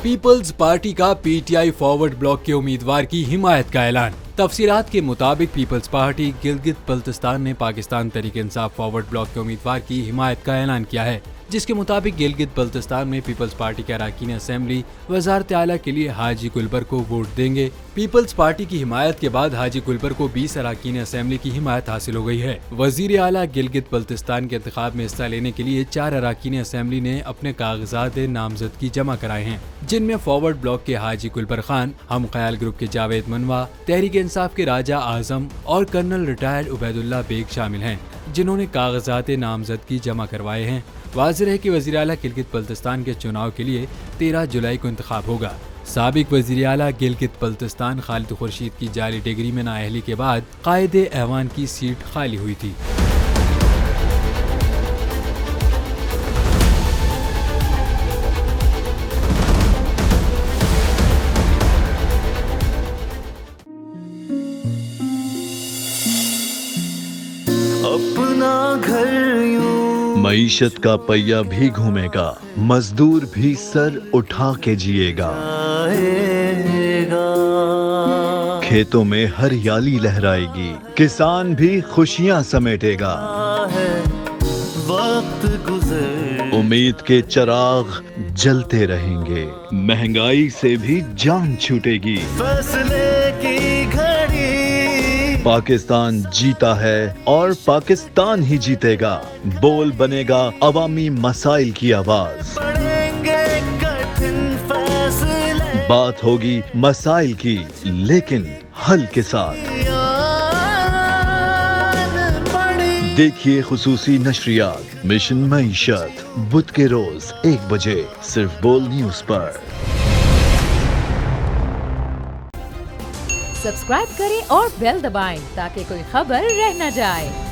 Peoples party का PTI forward block के उम्मीदवार की हिमायत का ऐलान। तफसीलात के मुताबिक पीपल्स पार्टी गिलगित बल्तिस्तान ने पाकिस्तान तहरीक इंसाफ फॉरवर्ड ब्लॉक के उम्मीदवार की हिमायत का ऐलान किया है, जिसके मुताबिक गिलगित बल्तिस्तान में पीपल्स पार्टी के अरकान असेंबली वज़ारत आला के लिए हाजी कुलबर को वोट देंगे। पीपल्स पार्टी की हिमायत के बाद हाजी कुलबर को 20 अरकान असेंबली की हिमायत हासिल हो गई है। वजीर आला गिलगित बल्तिस्तान के इंतखाब में हिस्सा लेने के लिए 4 अरकान असेंबली ने अपने कागजात नामजदगी जमा कराए हैं, जिनमें फॉरवर्ड ब्लॉक के हाजी कुलबर खान, हम ख्याल ग्रुप के जावेद मनवा, तहरीक इंसाफ के राजा आजम और कर्नल रिटायर्ड उबैदुल्ला बेग शामिल हैं, जिन्होंने कागजात नामजदगी जमा करवाए हैं। वाज़ेह है कि वज़ीर आला गिलगित बल्तिस्तान के चुनाव के लिए 13 जुलाई को इंतखाब होगा। साबिक वज़ीर आला गिलगित बल्तिस्तान खालिद खुर्शीद की जाली डिग्री में नाअहली के बाद कायदे ऐवान की सीट खाली हुई थी। अपना घर मईशत का पहिया भी घूमेगा, मजदूर भी सर उठा के जिएगा। खेतों में हरियाली लहराएगी, किसान भी खुशियां समेटेगा। वक्त गुजर उम्मीद के चिराग जलते रहेंगे, महंगाई से भी जान छूटेगी। फैसले की घड़ी पाकिस्तान जीता है और पाकिस्तान ही जीतेगा। बोल बनेगा अवामी मसाइल की आवाज। पड़ेंगे कठिन फैसले, बात होगी मसाइल की, लेकिन हल के साथ। देखिए खुसूसी नशरियात मिशन मईशत, बुध के रोज 1 बजे सिर्फ बोल न्यूज पर। सब्सक्राइब करें और बेल दबाएं ताकि कोई खबर रह न जाए।